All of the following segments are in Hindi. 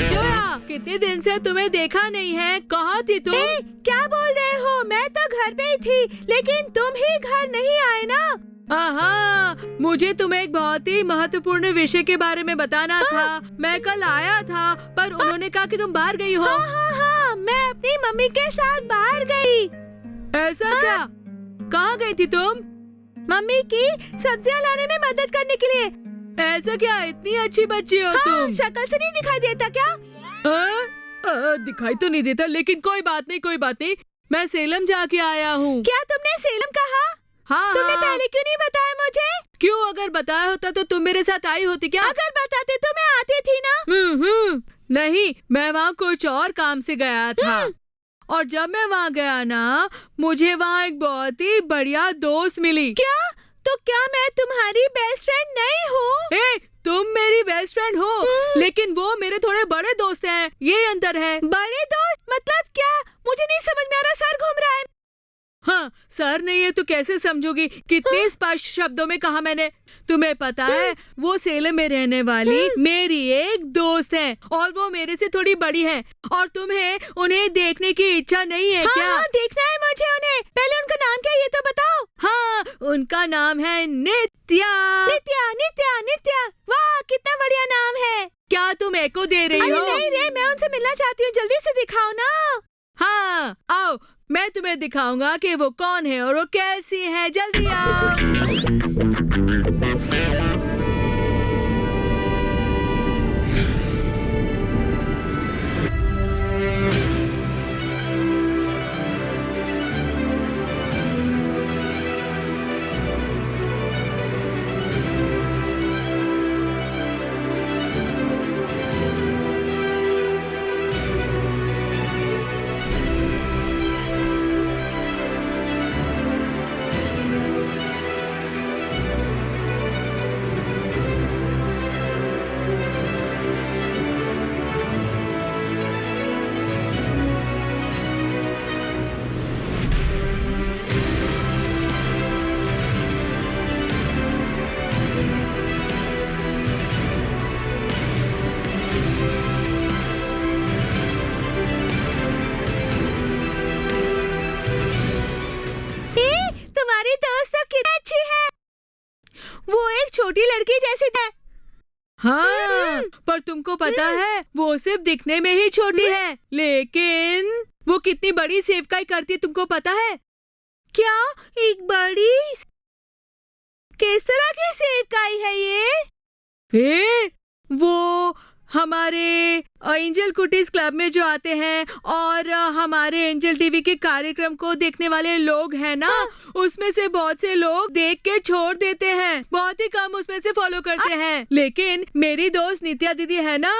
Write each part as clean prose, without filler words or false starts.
जोया, कितने दिन से तुम्हें देखा नहीं है, कहाँ थी तुम? क्या बोल रहे हो? मैं तो घर पे ही थी, लेकिन तुम ही घर नहीं आए ना। मुझे तुम्हें एक बहुत ही महत्वपूर्ण विषय के बारे में बताना था। मैं कल आया था, पर उन्होंने कहा कि तुम बाहर गई हो। हाँ, मैं अपनी मम्मी के साथ बाहर गई। ऐसा क्या? कहाँ गई थी तुम? मम्मी की सब्जियां लाने में मदद करने के लिए। ऐसा क्या? इतनी अच्छी बच्ची हो तुम। शक्ल से नहीं दिखाई देता क्या? दिखाई तो नहीं देता, लेकिन कोई बात नहीं। मैं सेलम जाके आया हूँ। क्या तुमने सेलम कहा? हाँ। तुमने पहले क्यों नहीं बताया मुझे? क्यों? अगर बताया होता तो तुम मेरे साथ आई होती क्या? अगर बताते तो मैं आती थी ना। नहीं, मैं वहाँ कुछ और काम से गया था। और जब मैं वहाँ गया ना, मुझे वहाँ एक बहुत ही बढ़िया दोस्त मिली। क्या? तो क्या मैं तुम्हारी बेस्ट फ्रेंड नहीं हूँ? तुम मेरी बेस्ट फ्रेंड हो, लेकिन वो मेरे थोड़े बड़े दोस्त हैं। ये अंतर है। बड़े दोस्त मतलब क्या? मुझे नहीं समझ में आ रहा, सर घूम रहा है। हाँ, सर नहीं है तो कैसे समझोगी? कितने स्पष्ट शब्दों में कहा मैंने। तुम्हें पता है, वो सेलम में रहने वाली मेरी एक दोस्त है, और वो मेरे से थोड़ी बड़ी है। और तुम्हें उन्हें देखने की इच्छा नहीं है क्या? हाँ, देखना है मुझे उन्हें। पहले उनका नाम क्या है ये तो बताओ। हाँ, उनका नाम है नित्या। नित्या। वाह, कितना बढ़िया नाम है। क्या तुम एको दे रही हो? नहीं रे, मैं उनसे मिलना चाहती हूँ, जल्दी से दिखाओ ना। हाँ, आओ, मैं तुम्हें दिखाऊंगा कि वो कौन है और वो कैसी है। जल्दी आओ। छोटी लड़की जैसी है। हाँ, पर तुमको पता है, वो सिर्फ दिखने में ही छोटी है, लेकिन वो कितनी बड़ी सेवकाई करती है, तुमको पता है? क्या? एक बड़ी? किस तरह की सेवकाई है ये? वो हमारे एंजल कुटीज क्लब में जो आते हैं और हमारे एंजल टीवी के कार्यक्रम को देखने वाले लोग हैं ना, उसमें से बहुत से लोग देख के छोड़ देते हैं, बहुत ही कम उसमें से फॉलो करते हैं। लेकिन मेरी दोस्त नित्या दीदी है ना,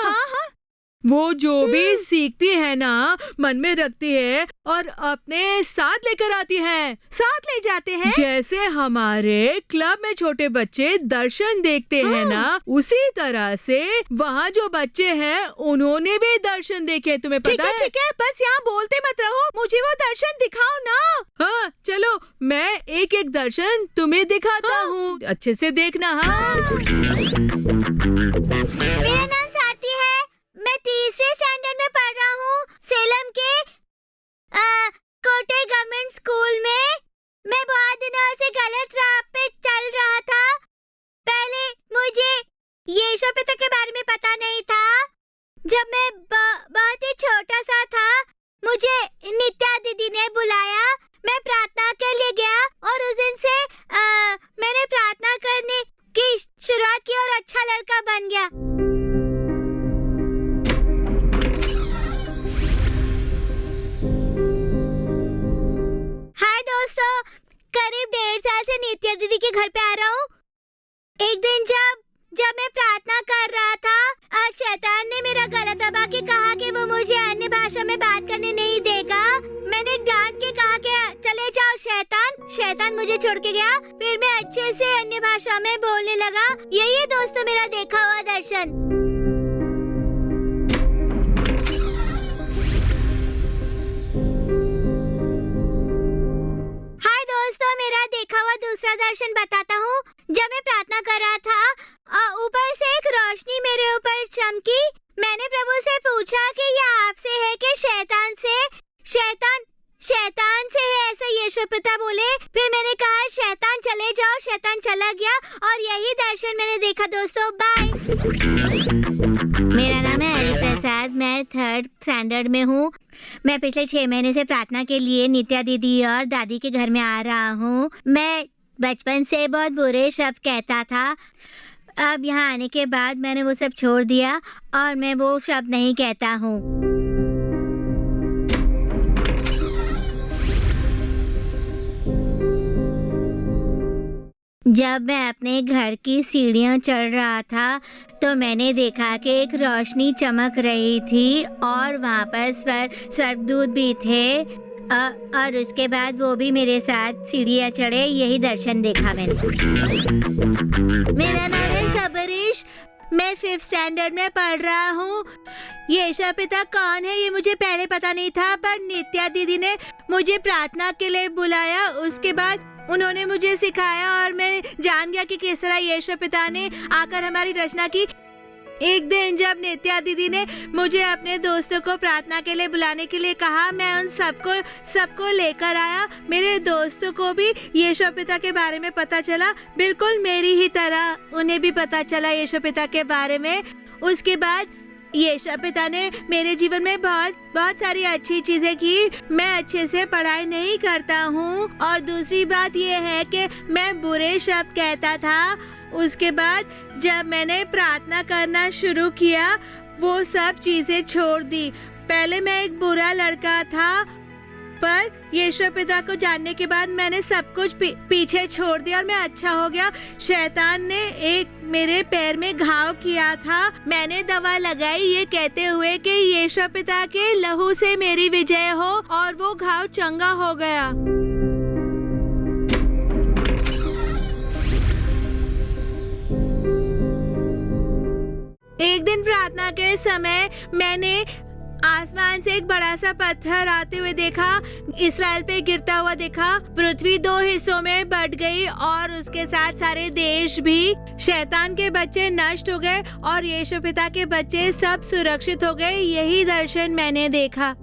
वो जो भी सीखती है ना, मन में रखती है और अपने साथ लेकर आती है। साथ ले जाते हैं? जैसे हमारे क्लब में छोटे बच्चे दर्शन देखते हैं ना, उसी तरह से वहाँ जो बच्चे हैं उन्होंने भी दर्शन देखे। तुम्हें पता है? ठीक है, बस यहाँ बोलते मत रहो, मुझे वो दर्शन दिखाओ ना। हाँ, चलो मैं एक एक दर्शन तुम्हें दिखाता हूँ, अच्छे से देखना। मेरा नाम साथी है, मैं तीसरे स्टैंडर्ड में पढ़ रहा हूँ, सेलम के कोटे गवर्नमेंट स्कूल में। मैं बहुत दिनों से गलत राह पे चल रहा था। पहले मुझे यीशु पिता के बारे में पता नहीं था। जब मैं बहुत ही छोटा सा था, मुझे नित्या दीदी ने बुलाया, मैं प्रार्थना के लिए गया और उस दिन से मैंने प्रार्थना करने की शुरुआत की और अच्छा लड़का बन गया। हाय दोस्तों, करीब 1.5 साल से नित्या दीदी के घर पे आ रहा हूँ। एक दिन जब मैं प्रार्थना कर रहा था, आज शैतान ने मेरा गला दबा के कहा कि वो मुझे अन्य भाषा में बात करने नहीं देगा। मैंने डांट के कहा कि चले जाओ शैतान। शैतान मुझे छोड़ के गया। फिर मैं अच्छे से अन्य भाषा में बोलने लगा। यही है दोस्तों मेरा देखा हुआ दर्शन। हाय दोस्तों, मेरा देखा हुआ दूसरा दर्शन बताता हूँ। जब मैं प्रार्थना कर रहा था, ऊपर से एक रोशनी मेरे ऊपर चमकी। मैंने प्रभु से पूछा कि यह आपसे है कि शैतान से? शैतान से है, ऐसा यीशु पिता बोले। फिर मैंने कहा शैतान चले जाओ, शैतान चला गया और यही दर्शन मैंने देखा दोस्तों। बाय। मेरा नाम है हरि प्रसाद, मैं 3rd स्टैंडर्ड में हूँ। मैं पिछले 6 महीने से प्रार्थना के लिए नित्या दीदी और दादी के घर में आ रहा हूँ। मैं बचपन से बहुत बुरे शब्द कहता था। अब यहाँ आने के बाद मैंने वो सब छोड़ दिया और मैं वो शब्द नहीं कहता हूँ। जब मैं अपने घर की सीढ़ियाँ चढ़ रहा था तो मैंने देखा कि एक रोशनी चमक रही थी और वहाँ पर स्वर्गदूत भी थे। और उसके बाद वो भी मेरे साथ सीढ़ियाँ चढ़े। यही दर्शन देखा मैंने। मेरा नाम है सबरीश, मैं 5th स्टैंडर्ड में पढ़ रहा हूँ। यीशु पिता कौन है ये मुझे पहले पता नहीं था, पर नित्या दीदी ने मुझे प्रार्थना के लिए बुलाया। उसके बाद उन्होंने मुझे सिखाया और मैं जान गया कि किस तरह यीशु पिता ने आकर हमारी रचना की। एक दिन जब नित्या दीदी ने मुझे अपने दोस्तों को प्रार्थना के लिए बुलाने के लिए कहा, मैं उन सबको लेकर आया। मेरे दोस्तों को भी यीशु पिता के बारे में पता चला, बिल्कुल मेरी ही तरह उन्हें भी पता चला यीशु पिता के बारे में। उसके बाद यीशु पिता ने मेरे जीवन में बहुत सारी अच्छी चीजें की। मैं अच्छे से पढ़ाई नहीं करता हूँ और दूसरी बात यह है कि मैं बुरे शब्द कहता था। उसके बाद जब मैंने प्रार्थना करना शुरू किया, वो सब चीजें छोड़ दी। पहले मैं एक बुरा लड़का था, पर यीशु पिता को जानने के बाद मैंने सब कुछ पीछे छोड़ दिया और मैं अच्छा हो गया। शैतान ने एक मेरे पैर में घाव किया था, मैंने दवा लगाई ये कहते हुए कि यीशु पिता के लहू से मेरी विजय हो, और वो घाव चंगा हो गया। एक दिन प्रार्थना के समय मैंने आसमान से एक बड़ा सा पत्थर आते हुए देखा, इस्राएल पे गिरता हुआ देखा। पृथ्वी 2 हिस्सों में बट गई और उसके साथ सारे देश भी। शैतान के बच्चे नष्ट हो गए और यीशु पिता के बच्चे सब सुरक्षित हो गए। यही दर्शन मैंने देखा।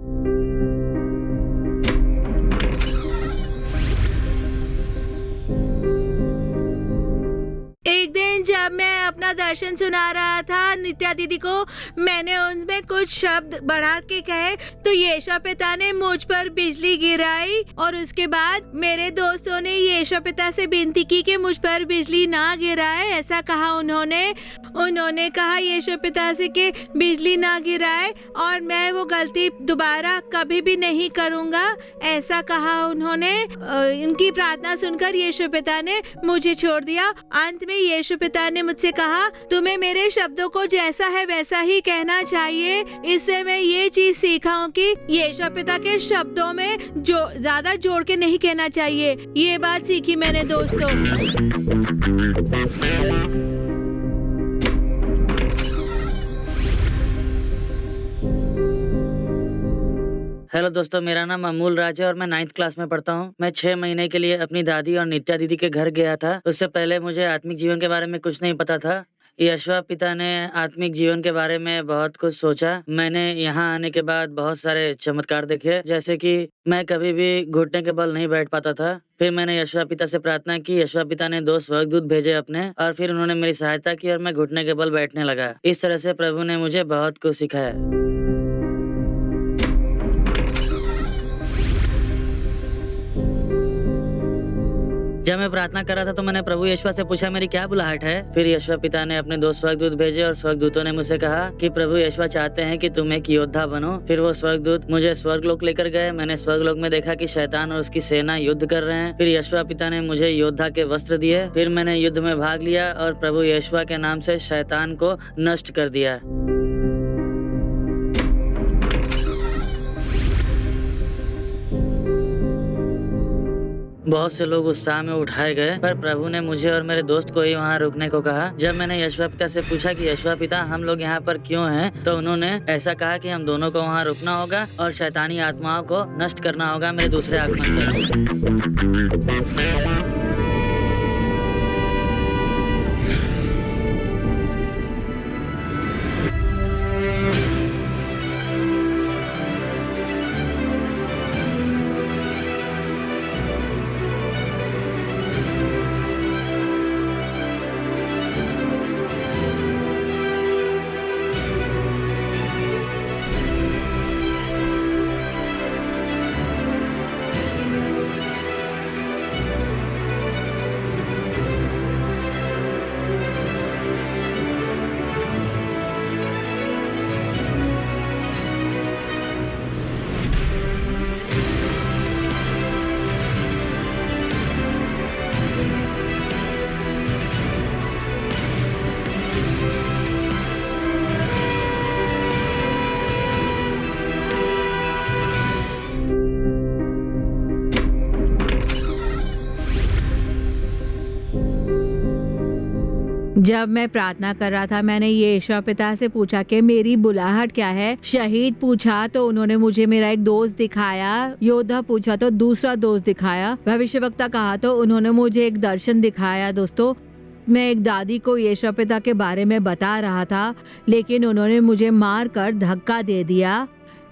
एक दिन जब मैं अपना दर्शन सुना रहा था नित्या दीदी को, मैंने उनमें कुछ शब्द बढ़ा के कहे तो यीशु पिता ने मुझ पर बिजली गिराई। और उसके बाद मेरे दोस्तों ने यीशु पिता से विनती की कि मुझ पर बिजली ना गिराए। ऐसा कहा उन्होंने कहा यीशु पिता से कि बिजली ना गिराए और मैं वो गलती दोबारा कभी भी नहीं करूँगा। ऐसा कहा उन्होंने। इनकी प्रार्थना सुनकर यीशु पिता ने मुझे छोड़ दिया। अंत में यीशु पिता ने मुझसे कहा, तुम्हें मेरे शब्दों को जैसा है वैसा ही कहना चाहिए। इससे मैं ये चीज सीखा हूँ कि यीशु पिता के शब्दों में जो ज्यादा जोड़ के नहीं कहना चाहिए। ये बात सीखी मैंने दोस्तों। हेलो दोस्तों, मेरा नाम अमूल राज है और मैं 9th क्लास में पढ़ता हूँ। मैं 6 महीने के लिए अपनी दादी और नित्या दीदी के घर गया था। उससे पहले मुझे आत्मिक जीवन के बारे में कुछ नहीं पता था। यशवा पिता ने आत्मिक जीवन के बारे में बहुत कुछ सोचा। मैंने यहाँ आने के बाद बहुत सारे चमत्कार देखे, जैसे कि मैं कभी भी घुटने के बल नहीं बैठ पाता था। फिर मैंने यशवा पिता से प्रार्थना की। यशवा पिता ने 2 स्वर्गदूत भेजे अपने, और फिर उन्होंने मेरी सहायता की और मैं घुटने के बल बैठने लगा। इस तरह से प्रभु ने मुझे बहुत कुछ सिखाया। जब मैं प्रार्थना कर रहा था तो मैंने प्रभु यीशु से पूछा मेरी क्या बुलाहट है। फिर यीशु पिता ने अपने 2 स्वर्गदूत भेजे और स्वर्गदूतों ने मुझसे कहा कि प्रभु यीशु चाहते हैं कि तुम एक योद्धा बनो। फिर वो स्वर्गदूत मुझे स्वर्गलोक लेकर गए। मैंने स्वर्गलोक में देखा कि शैतान और उसकी सेना युद्ध कर रहे हैं। फिर यीशु पिता ने मुझे योद्धा के वस्त्र दिए। फिर मैंने युद्ध में भाग लिया और प्रभु यीशु के नाम से शैतान को नष्ट कर दिया। बहुत से लोग उत्साह में उठाए गए, पर प्रभु ने मुझे और मेरे दोस्त को ही वहाँ रुकने को कहा। जब मैंने यशवा पिता से पूछा कि यशवा पिता हम लोग यहाँ पर क्यों हैं, तो उन्होंने ऐसा कहा कि हम दोनों को वहाँ रुकना होगा और शैतानी आत्माओं को नष्ट करना होगा मेरे दूसरे आगमन पर। जब मैं प्रार्थना कर रहा था मैंने यीशु पिता से पूछा कि मेरी बुलाहट क्या है। शहीद पूछा तो उन्होंने मुझे मेरा एक दोस्त दिखाया, योद्धा पूछा तो दूसरा दोस्त दिखाया, भविष्यवक्ता कहा तो उन्होंने मुझे एक दर्शन दिखाया। दोस्तों, मैं एक दादी को यीशु पिता के बारे में बता रहा था, लेकिन उन्होंने मुझे मार कर धक्का दे दिया।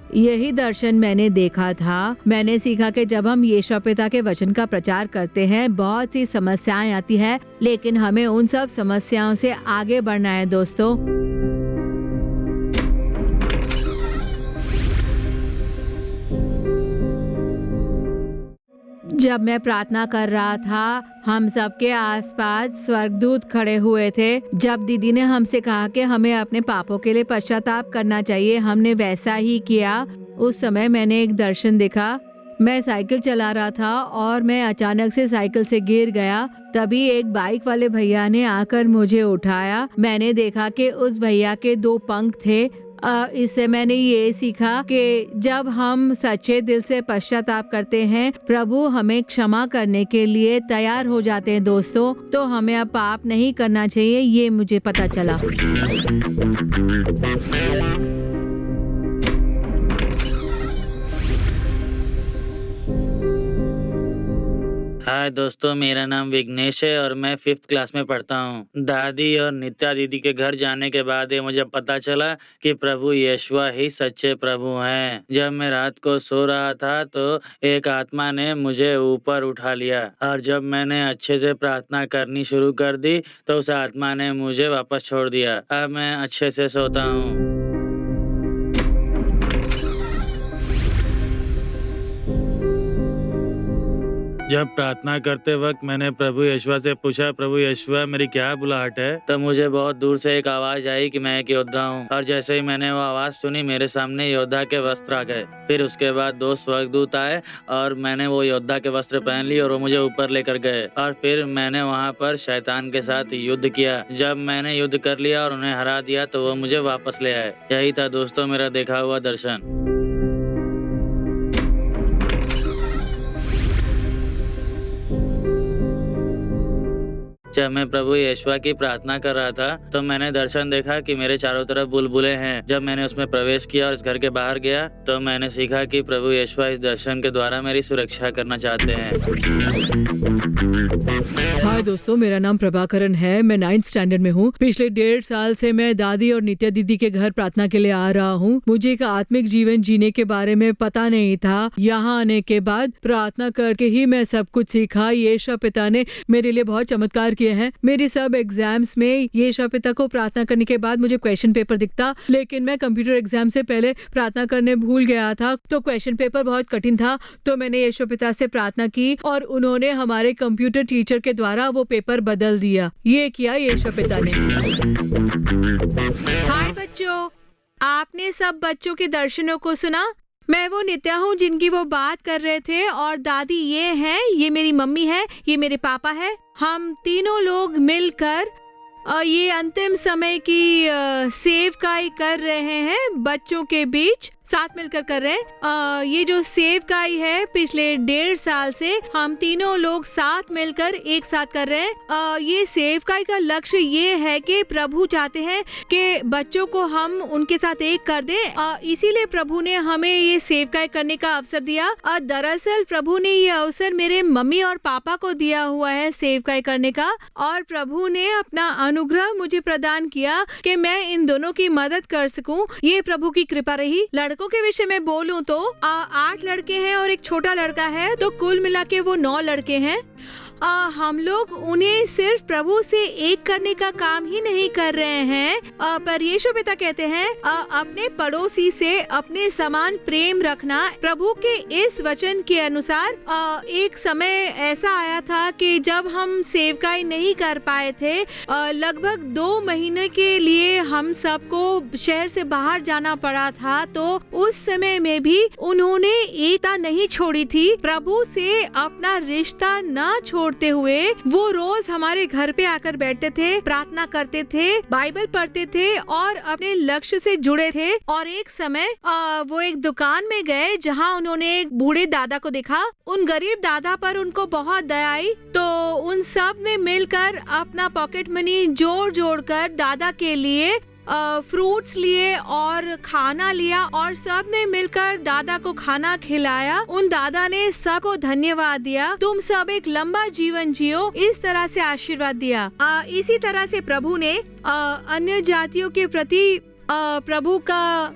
यही दर्शन मैंने देखा था। मैंने सीखा कि जब हम यीशु पिता के वचन का प्रचार करते हैं बहुत सी समस्याएं आती है, लेकिन हमें उन सब समस्याओं से आगे बढ़ना है। दोस्तों, जब मैं प्रार्थना कर रहा था हम सबके आसपास स्वर्गदूत खड़े हुए थे। जब दीदी ने हमसे कहा कि हमें अपने पापों के लिए पश्चाताप करना चाहिए, हमने वैसा ही किया। उस समय मैंने एक दर्शन देखा। मैं साइकिल चला रहा था और मैं अचानक से साइकिल से गिर गया। तभी एक बाइक वाले भैया ने आकर मुझे उठाया। मैंने देखा कि उस भैया के 2 पंख थे। इससे मैंने ये सीखा कि जब हम सच्चे दिल से पश्चाताप करते हैं, प्रभु हमें क्षमा करने के लिए तैयार हो जाते हैं। दोस्तों, तो हमें अब पाप नहीं करना चाहिए, ये मुझे पता चला। हाय दोस्तों, मेरा नाम विघ्नेश है और मैं 5th क्लास में पढ़ता हूँ। दादी और नित्या दीदी के घर जाने के बाद ये मुझे पता चला कि प्रभु यीशुआ ही सच्चे प्रभु हैं। जब मैं रात को सो रहा था तो एक आत्मा ने मुझे ऊपर उठा लिया और जब मैंने अच्छे से प्रार्थना करनी शुरू कर दी तो उस आत्मा ने मुझे वापस छोड़ दिया। अब मैं अच्छे से सोता हूँ। जब प्रार्थना करते वक्त मैंने प्रभु यीशुआ से पूछा, प्रभु यीशुआ मेरी क्या बुलाहट है, तब मुझे बहुत दूर से एक आवाज आई कि मैं एक योद्धा हूँ। और जैसे ही मैंने वो आवाज सुनी मेरे सामने योद्धा के वस्त्र आ गए। फिर उसके बाद 2 स्वर्गदूत आए और मैंने वो योद्धा के वस्त्र पहन लिए और वो मुझे ऊपर लेकर गए और फिर मैंने वहाँ पर शैतान के साथ युद्ध किया। जब मैंने युद्ध कर लिया और उन्हें हरा दिया तो वो मुझे वापस ले आए। यही था दोस्तों मेरा देखा हुआ दर्शन। जब मैं प्रभु यीशुआ की प्रार्थना कर रहा था तो मैंने दर्शन देखा कि मेरे चारों तरफ बुलबुलें हैं। जब मैंने उसमें प्रवेश किया और इस घर के बाहर गया तो मैंने सीखा कि प्रभु यीशुआ इस दर्शन के द्वारा मेरी सुरक्षा करना चाहते हैं। हाय दोस्तों, मेरा नाम प्रभाकरण है। मैं 9th स्टैंडर्ड में हूँ। पिछले 1.5 साल से मैं दादी और नित्या दीदी के घर प्रार्थना के लिए आ रहा हूँ। मुझे एक आत्मिक जीवन जीने के बारे में पता नहीं था। यहाँ आने के बाद प्रार्थना करके ही मैं सब कुछ सीखा। यीशु पिता ने मेरे लिए बहुत चमत्कार किए हैं। मेरी सब एग्जाम्स में यीशु पिता को प्रार्थना करने के बाद मुझे क्वेश्चन पेपर दिखता, लेकिन मैं कंप्यूटर एग्जाम से पहले प्रार्थना करने भूल गया था तो क्वेश्चन पेपर बहुत कठिन था। तो मैंने यीशु पिता से प्रार्थना की और उन्होंने हमारे कंप्यूटर टीचर के द्वारा वो पेपर बदल दिया। ये किया यीशु पिता ने। हाय बच्चों, आपने सब बच्चों के दर्शनों को सुना? मैं वो नित्या हूँ जिनकी वो बात कर रहे थे और दादी ये है, ये मेरी मम्मी है, ये मेरे पापा है। हम तीनों लोग मिलकर ये अंतिम समय की सेवकाई कर रहे हैं बच्चों के बीच, साथ मिलकर कर रहे हैं। ये जो सेवकाई है पिछले 1.5 साल से हम तीनों लोग साथ मिलकर एक साथ कर रहे हैं। ये सेवकाई का लक्ष्य ये है कि प्रभु चाहते हैं कि बच्चों को हम उनके साथ एक कर दें। इसीलिए प्रभु ने हमें ये सेवकाई करने का अवसर दिया। दरअसल प्रभु ने ये अवसर मेरे मम्मी और पापा को दिया हुआ है सेवकाई करने का, और प्रभु ने अपना अनुग्रह मुझे प्रदान किया कि मैं इन दोनों की मदद कर सकूं। ये प्रभु की कृपा रही। लड़कों के विषय में बोलूं तो 8 लड़के हैं और एक छोटा लड़का है, तो कुल मिला के वो 9 लड़के हैं। हम लोग उन्हें सिर्फ प्रभु से एक करने का काम ही नहीं कर रहे हैं, पर यीशु पिता कहते हैं अपने पड़ोसी से अपने समान प्रेम रखना। प्रभु के इस वचन के अनुसार एक समय ऐसा आया था कि जब हम सेवकाई नहीं कर पाए थे, लगभग 2 महीने के लिए हम सबको शहर से बाहर जाना पड़ा था। तो उस समय में भी उन्होंने एकता नहीं छोड़ी थी, प्रभु से अपना रिश्ता न छोड़ छोड़ते हुए वो रोज हमारे घर पे आकर बैठते थे, प्रार्थना करते थे, बाइबल पढ़ते थे और अपने लक्ष्य से जुड़े थे। और एक समय वो एक दुकान में गए जहाँ उन्होंने एक बूढ़े दादा को देखा। उन गरीब दादा पर उनको बहुत दया आई, तो उन सब ने मिलकर अपना पॉकेट मनी जोड़ जोड़ कर दादा के लिए फ्रूट्स लिए और खाना लिया और सब ने मिलकर दादा को खाना खिलाया। उन दादा ने सबको धन्यवाद दिया, तुम सब एक लंबा जीवन जियो, इस तरह से आशीर्वाद दिया। इसी तरह से प्रभु ने अन्य जातियों के प्रति प्रभु का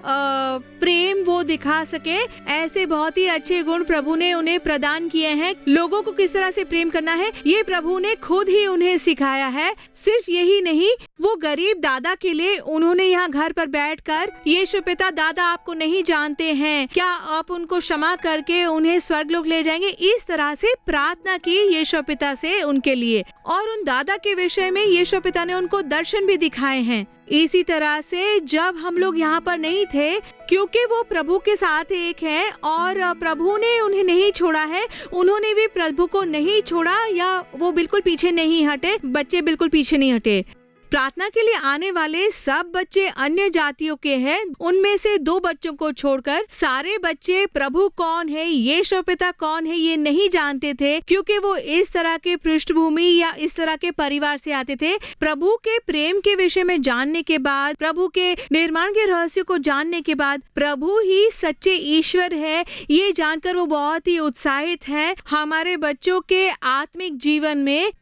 प्रेम वो दिखा सके, ऐसे बहुत ही अच्छे गुण प्रभु ने उन्हें प्रदान किए हैं। लोगों को किस तरह से प्रेम करना है ये प्रभु ने खुद ही उन्हें सिखाया है। सिर्फ यही नहीं, वो गरीब दादा के लिए उन्होंने यहाँ घर पर बैठकर, यीशु पिता दादा आपको नहीं जानते हैं, क्या आप उनको क्षमा करके उन्हें स्वर्गलोक ले जाएंगे, इस तरह से प्रार्थना की यीशु पिता से उनके लिए। और उन दादा के विषय में यीशु पिता ने उनको दर्शन भी दिखाए हैं। इसी तरह से जब हम लोग यहाँ पर नहीं थे, क्योंकि वो प्रभु के साथ एक है और प्रभु ने उन्हें नहीं छोड़ा है, उन्होंने भी प्रभु को नहीं छोड़ा या वो बिल्कुल पीछे नहीं हटे, बच्चे बिल्कुल पीछे नहीं हटे। प्रार्थना के लिए आने वाले सब बच्चे अन्य जातियों के हैं, उनमें से 2 बच्चों को छोड़कर सारे बच्चे प्रभु कौन है, यीशु पिता कौन है ये नहीं जानते थे, क्योंकि वो इस तरह के पृष्ठभूमि या इस तरह के परिवार से आते थे। प्रभु के प्रेम के विषय में जानने के बाद, प्रभु के निर्माण के रहस्य को जानने के बाद, प्रभु ही सच्चे ईश्वर है ये जानकर वो बहुत ही उत्साहित है। हमारे बच्चों के आत्मिक जीवन में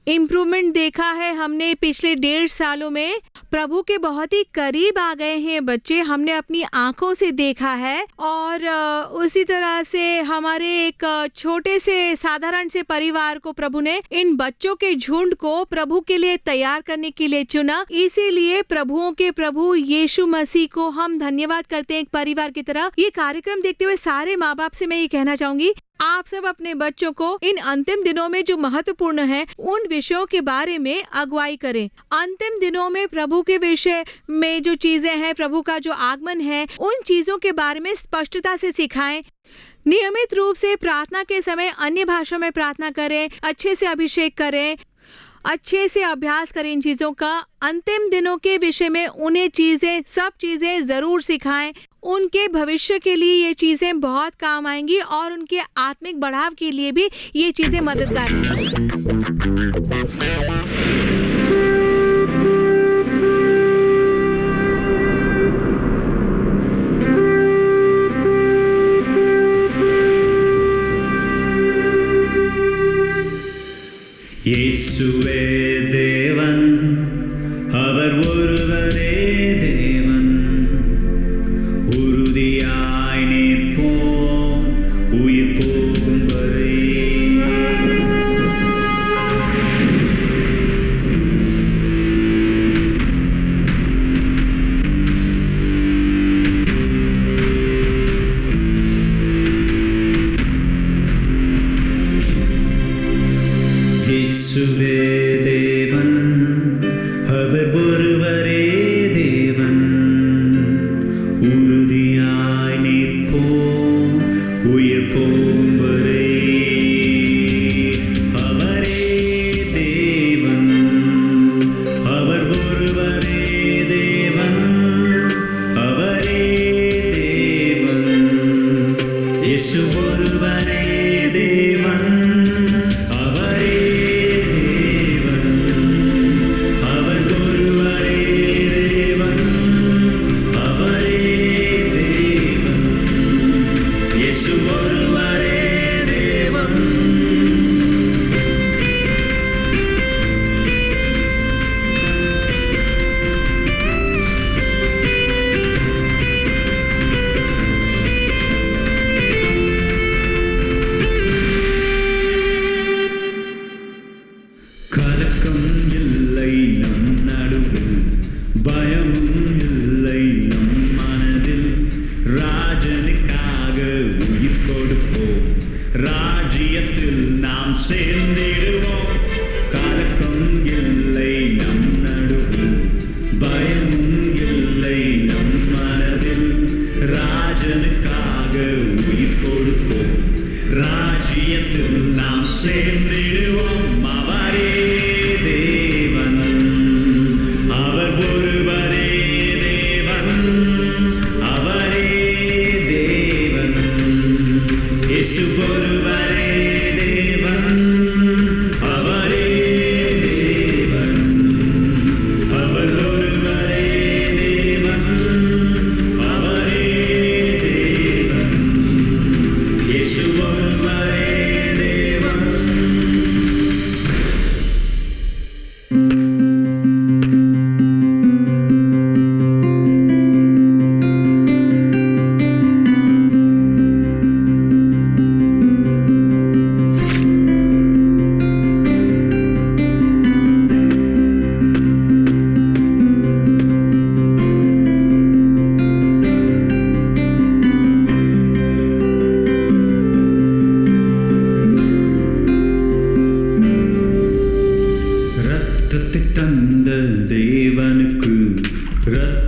इम्प्रूवमेंट देखा है हमने पिछले 1.5 सालों में। प्रभु के बहुत ही करीब आ गए हैं बच्चे, हमने अपनी आंखों से देखा है। और उसी तरह से हमारे एक छोटे से साधारण से परिवार को प्रभु ने इन बच्चों के झुंड को प्रभु के लिए तैयार करने के लिए चुना। इसीलिए प्रभुओं के प्रभु यीशु मसीह को हम धन्यवाद करते हैं एक परिवार की तरह। ये कार्यक्रम देखते हुए सारे माँ बाप से मैं ये कहना चाहूंगी, आप सब अपने बच्चों को इन अंतिम दिनों में जो महत्वपूर्ण है उन विषयों के बारे में अगुवाई करें। अंतिम दिनों में प्रभु के विषय में जो चीजें हैं, प्रभु का जो आगमन है, उन चीजों के बारे में स्पष्टता से सिखाएं। नियमित रूप से प्रार्थना के समय अन्य भाषा में प्रार्थना करें, अच्छे से अभिषेक करें, अच्छे से अभ्यास करें इन चीजों का। अंतिम दिनों के विषय में उन्हें सब चीजें जरूर सिखाएं। उनके भविष्य के लिए ये चीजें बहुत काम आएंगी और उनके आत्मिक बढ़ाव के लिए भी ये चीजें मददगार യേശുവേ ദേവൻ അവർ ഒരുവരേ ദേവൻ ഉറുതിയായി നിற்பോം ഉയിർ പോകും വരെ യേശുവേ ദേവൻ അവർ ഒരുവരേ ദേവൻ ഉറുതിയായി നിற்பോം ഉയിർ പോകും വരെ അവരേ ദേവൻ അവർ ഒരുവരേ ദേവൻ അവരേ ദേവൻ യേശു ഒരുവരേ ദേവൻ கலக்கம் இல்லை நம் நடுவில், பயமும் இல்லை நம் மனதில். ராஜனுக்காக உயிர் கொடுப்போம், ராஜ்யத்தில் நாம் சேர்ந்திடுவோம். கலக்கம் இல்லை நம் நடுவில், பயமும் இல்லை நம் மனதில். ராஜனுக்காக உயிர் கொடுப்போம், ராஜ்யத்தில் நாம் சேர்ந்து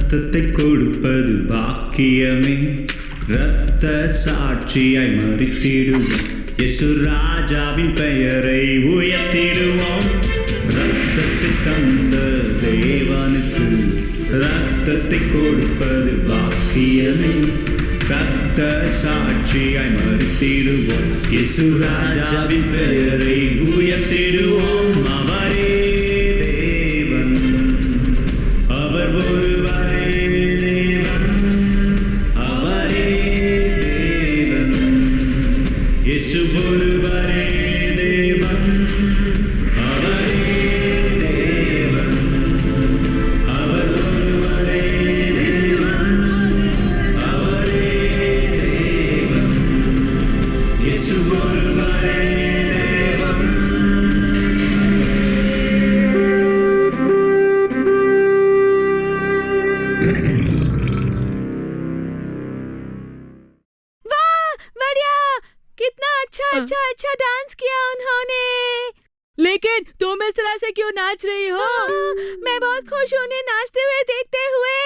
ரத்தத்தை கொடுப்பது பாக்கியமே இரத்த சாட்சியாய் மரித்திடுவோம் இயேசு ராஜாவின் பெயரை உயர்த்திடுவோம் ரத்தத்தை தந்த தேவனுக்கு ரத்தத்தை கொடுப்பது பாக்கியமே ரத்த சாட்சியாய் மரித்திடுவோம் இயேசு ராஜாவின் பெயரை உயர்த்திடுவோம் அவரே தேவன் அவர் ஒருவரே தேவன் அவரே தேவன் இயேசு ஒருவரே தேவன் அவரே தேவன் அவர் ஒருவரே தேவன் அவரே தேவன் இயேசு ஒருவரே தேவன் वाह बढ़िया, कितना अच्छा डांस किया उन्होंने। लेकिन तुम इस तरह से क्यों नाच रही हो? मैं बहुत खुश हूँ उन्हें नाचते हुए देखते हुए।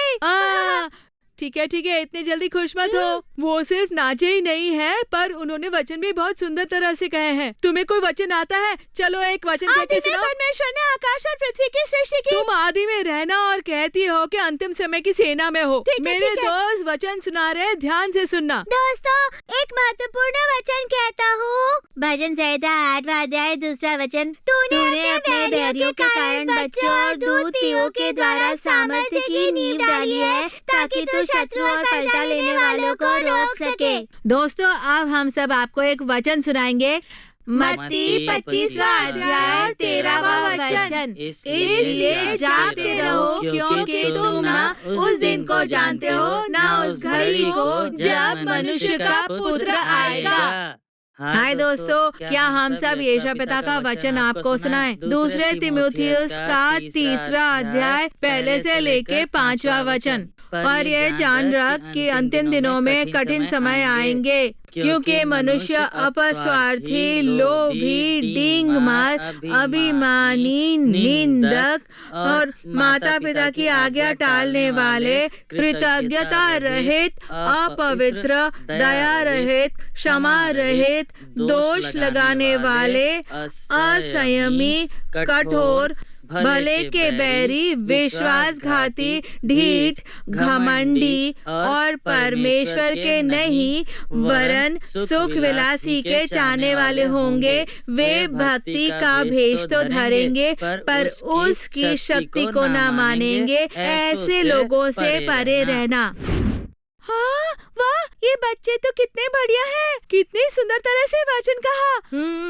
ठीक है, इतने जल्दी खुश मत हो। वो सिर्फ नाचे ही नहीं है, पर उन्होंने वचन भी बहुत सुंदर तरह से कहे हैं। तुम्हें कोई वचन आता है? चलो एक वचन कह आदि के में सुनाओ। परमेश्वर ने आकाश और पृथ्वी की सृष्टि की। तुम आदि में रहना और कहती हो कि अंतिम समय की सेना में हो। ठीक है, मेरे ठीक है। दोस्त वचन सुना रहे, ध्यान से सुनना। दोस्तों, एक महत्वपूर्ण वचन कहता हूँ। भजन संहिता 8वां अध्याय 2 वचन। तूने अपने बैरियों के कारण बच्चों और दूध पीओ के द्वारा सामर्थ्य की नींव डाली है, ताकि तू शत्रु और पलटा लेने वालों को रोक सके। दोस्तों, अब हम सब आपको एक वचन सुनाएंगे। मत्ती 25वां अध्याय 13वां वचन। इसलिए जागते रहो, क्योंकि तुम ना उस दिन को जानते हो, ना उस घड़ी को जब मनुष्य का पुत्र आएगा। हाय दोस्तों, क्या हम सब यीशु पिता का वचन आपको सुनाएं? दूसरे तिमोथियुस का 3रा अध्याय पहले से लेके 5वां वचन। और ये जान रख कि अंतिम दिनों में कठिन समय आएंगे, क्योंकि मनुष्य अपस्वार्थी, लोभी, डींग मार, अभिमानी, निंदक और माता पिता की आज्ञा टालने वाले, कृतज्ञता रहित, अपवित्र, दया रहित, क्षमा रहित, दोष लगाने वाले, असंयमी, कठोर, भले के बैरी, विश्वासघाती, ढीठ, घमंडी और परमेश्वर के नहीं वरन सुख विलासी के चाहने वाले होंगे। वे भक्ति का भेष तो धरेंगे, पर उसकी शक्ति को न मानेंगे। ऐसे लोगों से परे रहना। हाँ, वाह, ये बच्चे तो कितने बढ़िया हैं। कितनी सुंदर तरह से वचन कहा।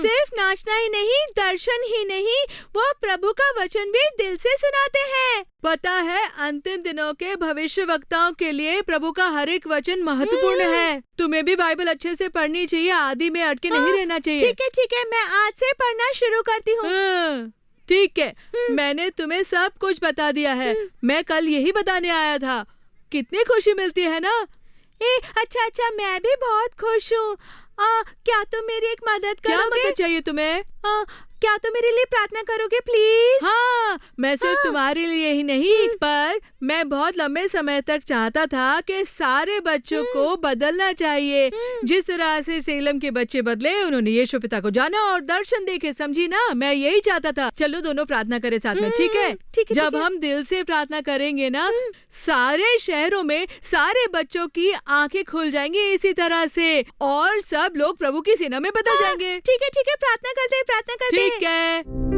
सिर्फ नाचना ही नहीं, दर्शन ही नहीं, वो प्रभु का वचन भी दिल से सुनाते हैं। पता है, अंतिम दिनों के भविष्यवक्ताओं के लिए प्रभु का हर एक वचन महत्वपूर्ण है। तुम्हें भी बाइबल अच्छे से पढ़नी चाहिए, आदि में अटके नहीं रहना चाहिए। ठीक है, मैं आज से पढ़ना शुरू करती हूँ। ठीक है, मैंने तुम्हें सब कुछ बता दिया है। मैं कल यही बताने आया था। कितनी खुशी मिलती है ना? अच्छा, मैं भी बहुत खुश हूँ। क्या तुम मेरी एक मदद क्या करोगे? मदद चाहिए तुम्हें? क्या तुम मेरे लिए प्रार्थना करोगे प्लीज? हाँ, मैं सिर्फ तुम्हारे लिए ही नहीं, पर मैं बहुत लंबे समय तक चाहता था कि सारे बच्चों को बदलना चाहिए। जिस तरह से सेलम के बच्चे बदले, उन्होंने यीशु पिता को जाना और दर्शन देखे, समझी ना? मैं यही चाहता था। चलो दोनों प्रार्थना करें साथ में, ठीक है? जब हम दिल से प्रार्थना करेंगे ना, सारे शहरों में सारे बच्चों की आंखें खुल जाएंगी इसी तरह से, और सब लोग प्रभु की सेना में बदल जाएंगे। ठीक है, प्रार्थना करते हैं। ठीक है।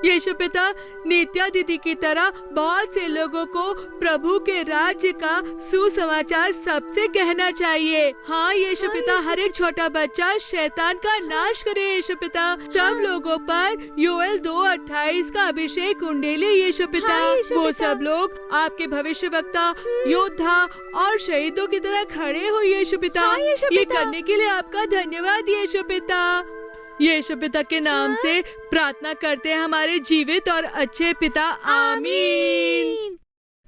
यीशु पिता, नित्या दीदी की तरह बहुत से लोगों को प्रभु के राज्य का सुसमाचार सबसे कहना चाहिए। हाँ यीशु पिता, हर एक छोटा बच्चा शैतान का नाश करे यीशु पिता। सब लोगों पर योएल 2:28 का अभिषेक उंडेले यीशु पिता। वो सब लोग आपके भविष्यवक्ता, योद्धा और शहीदों की तरह खड़े हो यीशु पिता। ये करने के लिए आपका धन्यवाद यीशु पिता। यीशु पिता के नाम से प्रार्थना करते हैं हमारे जीवित और अच्छे पिता, आमीन।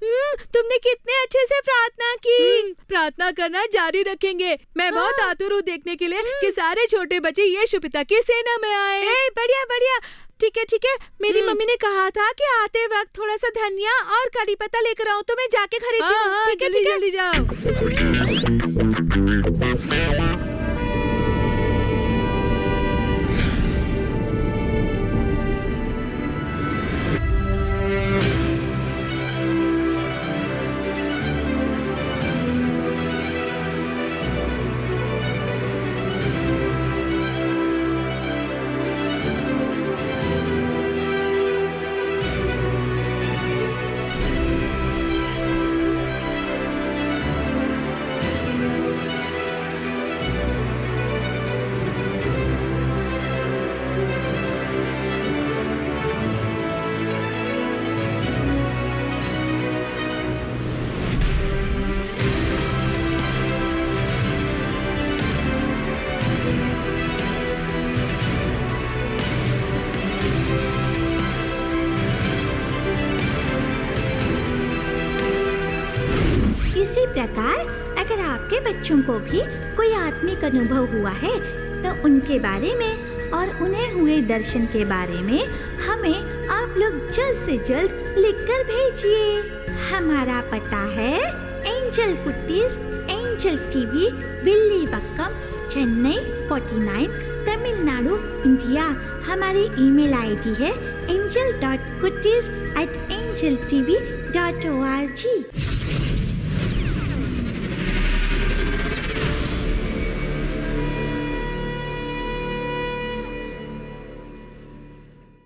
तुमने कितने अच्छे से प्रार्थना की। प्रार्थना करना जारी रखेंगे। मैं बहुत आतुर हूँ देखने के लिए कि सारे छोटे बच्चे यीशु पिता की सेना में आए। बढ़िया बढ़िया, ठीक है। मेरी मम्मी ने कहा था कि आते वक्त थोड़ा सा धनिया और कड़ी पत्ता लेकर आऊँ, तो मैं जाके खरीदती हूँ। ठीक है, जल्दी जाओ। इसी प्रकार अगर आपके बच्चों को भी कोई आत्मिक अनुभव हुआ है तो उनके बारे में और उन्हें हुए दर्शन के बारे में हमें आप लोग जल्द से जल्द लिखकर भेजिए। हमारा पता है angel Kutties, angel TV, Villivakkam, Chennai 49, Tamil Nadu, India. हमारी ईमेल आईडी है angel.kutties@angeltv.org।